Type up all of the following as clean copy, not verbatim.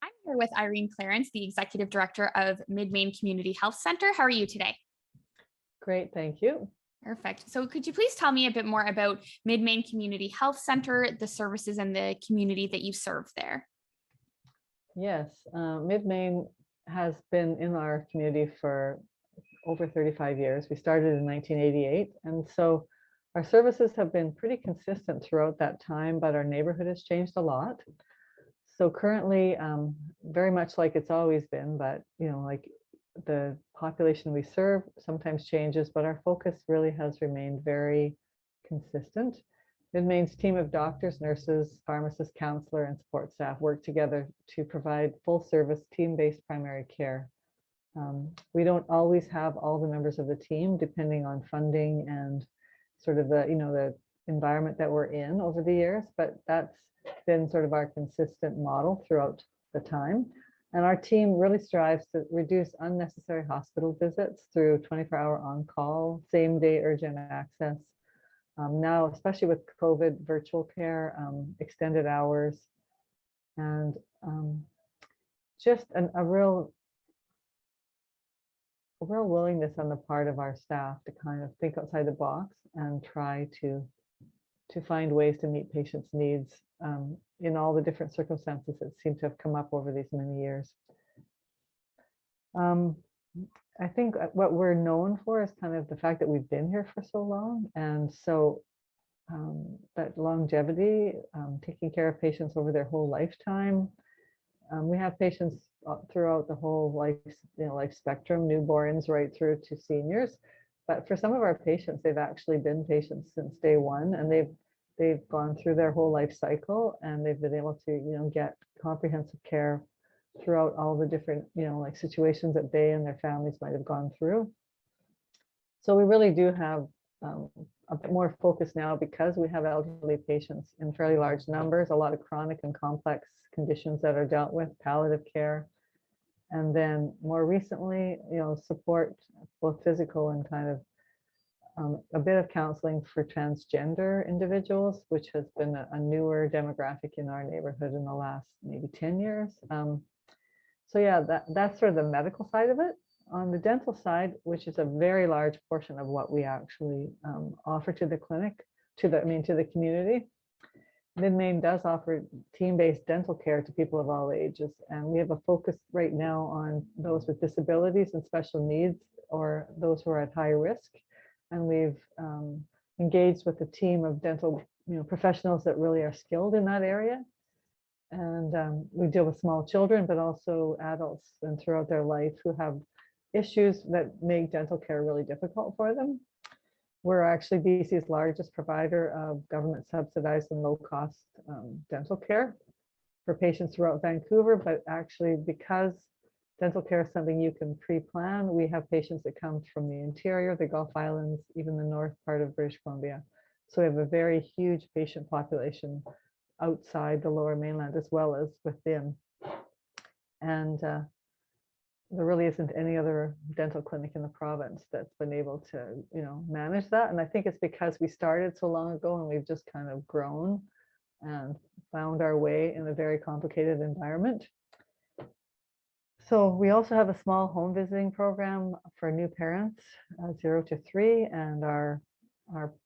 I'm here with Irene Clarence, the Executive Director of MidMain Community Health Center. How are you today? Great, thank you. Perfect. So could you please tell me a bit more about MidMain Community Health Center, the services and the community that you serve there? Yes, MidMain has been in our community for over 35 years. We started in 1988, and so our services have been pretty consistent throughout that time, but our neighborhood has changed a lot. So currently, very much like it's always been, but like the population we serve sometimes changes, but our focus really has remained very consistent. MidMain's team of doctors, nurses, pharmacists, counselor, and support staff work together to provide full service team-based primary care. We don't always have all the members of the team, depending on funding and sort of the environment that we're in over the years, but that's been sort of our consistent model throughout the time. And our team really strives to reduce unnecessary hospital visits through 24-hour on-call, same-day urgent access. Now, especially with COVID, virtual care, extended hours, and just a real willingness on the part of our staff to kind of think outside the box and try to find ways to meet patients' needs in all the different circumstances that seem to have come up over these many years. I think what we're known for is kind of the fact that we've been here for so long, and so that longevity, taking care of patients over their whole lifetime. We have patients throughout the whole life spectrum, newborns right through to seniors. But for some of our patients, they've actually been patients since day one, and they've gone through their whole life cycle, and they've been able to get comprehensive care throughout all the different like situations that they and their families might have gone through. So we really do have a bit more focus now because we have elderly patients in fairly large numbers, a lot of chronic and complex conditions that are dealt with, palliative care, and then more recently, support both physical and kind of a bit of counseling for transgender individuals, which has been a newer demographic in our neighborhood in the last maybe 10 years. So yeah, that's sort of the medical side of it. On the dental side, which is a very large portion of what we actually offer to the clinic, to the community, MidMain does offer team-based dental care to people of all ages, and we have a focus right now on those with disabilities and special needs, or those who are at high risk. And we've engaged with a team of dental professionals that really are skilled in that area. And we deal with small children, but also adults and throughout their life who have issues that make dental care really difficult for them. We're actually BC's largest provider of government subsidized and low cost dental care for patients throughout Vancouver, but actually because dental care is something you can pre-plan, we have patients that come from the interior, the Gulf Islands, even the north part of British Columbia. So we have a very huge patient population outside the Lower Mainland as well as within. And there really isn't any other dental clinic in the province that's been able to, manage that. And I think it's because we started so long ago and we've just kind of grown and found our way in a very complicated environment. So we also have a small home visiting program for new parents, 0 to 3, and our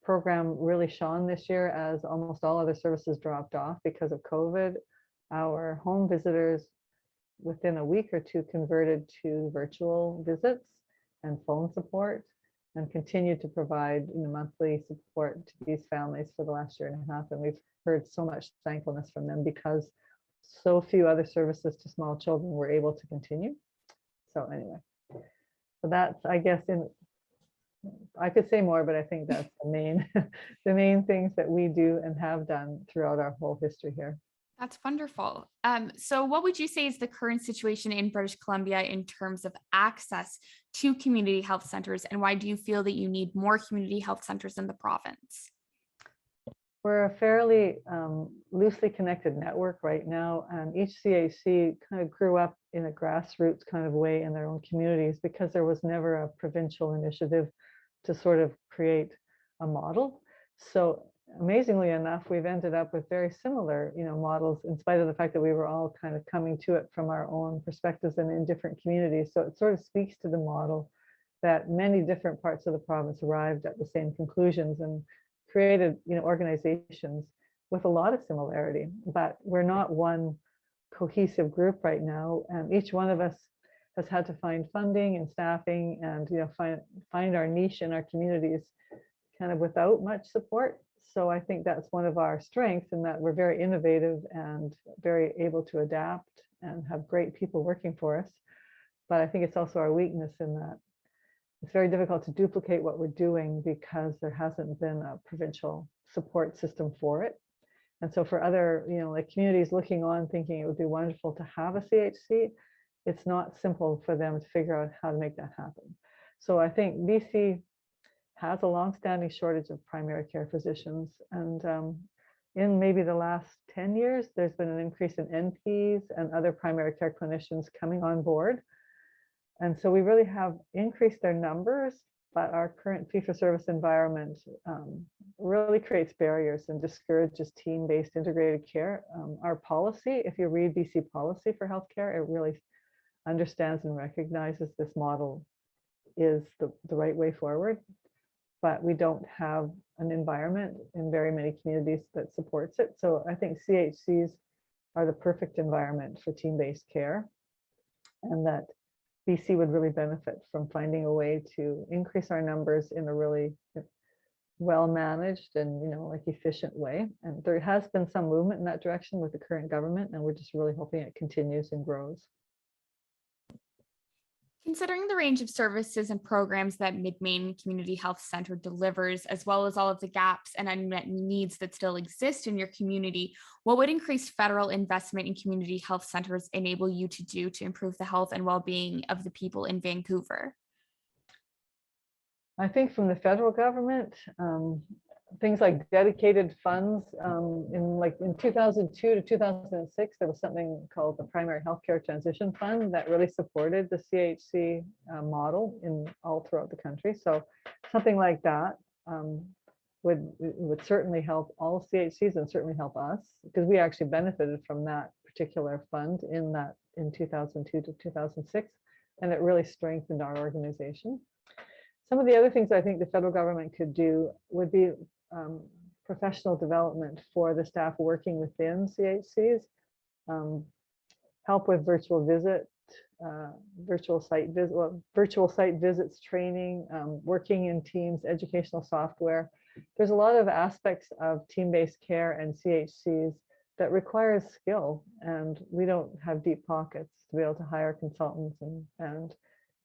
program really shone this year as almost all other services dropped off because of COVID. Our home visitors within a week or two converted to virtual visits and phone support, and continued to provide monthly support to these families for the last year and a half. And we've heard so much thankfulness from them because so few other services to small children were able to continue. So anyway, so that's, I guess, I could say more, but I think that's the main things that we do and have done throughout our whole history here. That's wonderful. So what would you say is the current situation in British Columbia in terms of access to community health centers, and why do you feel that you need more community health centers in the province? We're a fairly loosely connected network right now, and each CHC kind of grew up in a grassroots kind of way in their own communities because there was never a provincial initiative to sort of create a model. So amazingly enough, we've ended up with very similar, models, in spite of the fact that we were all kind of coming to it from our own perspectives and in different communities. So it sort of speaks to the model that many different parts of the province arrived at the same conclusions and created, organizations with a lot of similarity. But we're not one cohesive group right now, and each one of us has had to find funding and staffing and find our niche in our communities kind of without much support. So I think that's one of our strengths, in that we're very innovative and very able to adapt and have great people working for us. But I think it's also our weakness, in that it's very difficult to duplicate what we're doing because there hasn't been a provincial support system for it. And so for other, like communities looking on thinking it would be wonderful to have a CHC, it's not simple for them to figure out how to make that happen. So I think BC has a longstanding shortage of primary care physicians. And in maybe the last 10 years, there's been an increase in NPs and other primary care clinicians coming on board. And so we really have increased their numbers, but our current fee-for-service environment really creates barriers and discourages team-based integrated care. Our policy, if you read BC policy for healthcare, it really understands and recognizes this model is the right way forward. But we don't have an environment in very many communities that supports it. So I think CHCs are the perfect environment for team-based care, and that BC would really benefit from finding a way to increase our numbers in a really well-managed and efficient way. And there has been some movement in that direction with the current government, and we're just really hoping it continues and grows. Considering the range of services and programs that MidMain Community Health Center delivers, as well as all of the gaps and unmet needs that still exist in your community, what would increased federal investment in community health centers enable you to do to improve the health and well-being of the people in Vancouver? I think from the federal government, things like dedicated funds. In 2002 to 2006, there was something called the Primary Healthcare Transition Fund that really supported the CHC model all throughout the country. So something like that would certainly help all CHCs and certainly help us, because we actually benefited from that particular fund in 2002 to 2006, and it really strengthened our organization. Some of the other things I think the federal government could do would be professional development for the staff working within CHCs, help with virtual site visits, training, working in teams, educational software. There's a lot of aspects of team-based care and CHCs that requires skill, and we don't have deep pockets to be able to hire consultants and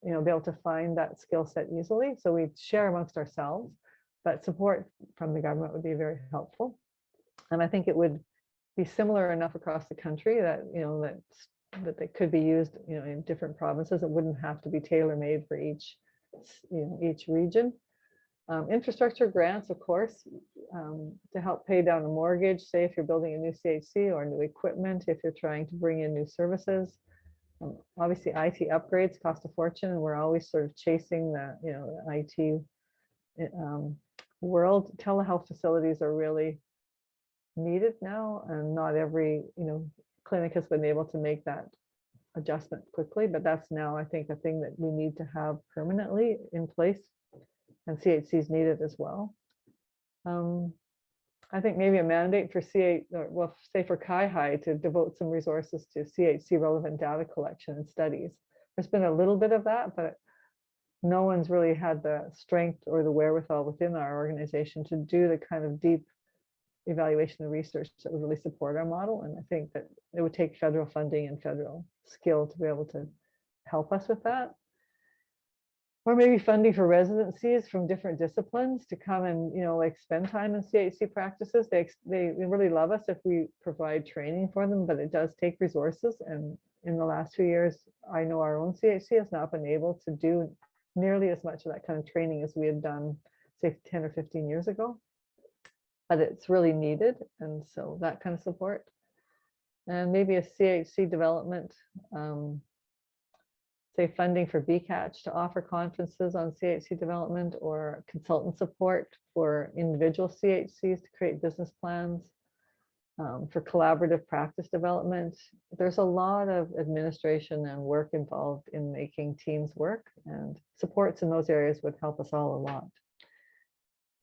be able to find that skill set easily. So we share amongst ourselves, but support from the government would be very helpful. And I think it would be similar enough across the country that that they could be used in different provinces. It wouldn't have to be tailor-made for each region. Infrastructure grants, of course, to help pay down a mortgage, say if you're building a new CHC, or new equipment if you're trying to bring in new services. Obviously IT upgrades cost a fortune, and we're always sort of chasing the IT world. Telehealth facilities are really needed now, and not every clinic has been able to make that adjustment quickly, but that's now, I think, a thing that we need to have permanently in place, and CHCs need it as well. I think maybe a mandate for say for CIHI to devote some resources to CHC relevant data collection and studies. There's been a little bit of that, but no one's really had the strength or the wherewithal within our organization to do the kind of deep evaluation and research that would really support our model. And I think that it would take federal funding and federal skill to be able to help us with that. Or maybe funding for residencies from different disciplines to come and spend time in CHC practices. They really love us if we provide training for them, but it does take resources. And in the last 2 years, I know our own CHC has not been able to do nearly as much of that kind of training as we had done, say, 10 or 15 years ago. But it's really needed, and so that kind of support. And maybe a CHC development say, funding for BCATCH to offer conferences on CHC development, or consultant support for individual CHCs to create business plans, for collaborative practice development. There's a lot of administration and work involved in making teams work, and supports in those areas would help us all a lot.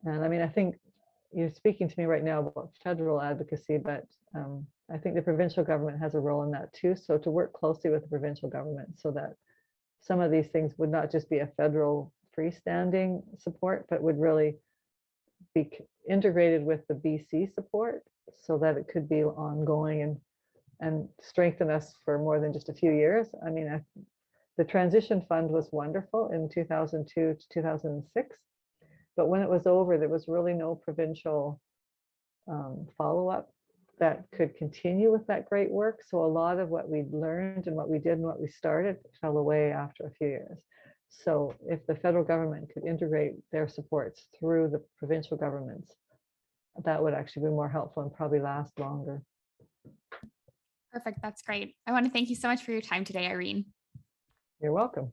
And I mean, I think you're speaking to me right now about federal advocacy, but I think the provincial government has a role in that too. So to work closely with the provincial government so that some of these things would not just be a federal freestanding support, but would really be integrated with the BC support so that it could be ongoing and strengthen us for more than just a few years. I mean, the transition fund was wonderful in 2002 to 2006, but when it was over, there was really no provincial follow-up that could continue with that great work. So a lot of what we learned and what we did and what we started fell away after a few years. So if the federal government could integrate their supports through the provincial governments, that would actually be more helpful and probably last longer. Perfect. That's great. I want to thank you so much for your time today, Irene. You're welcome.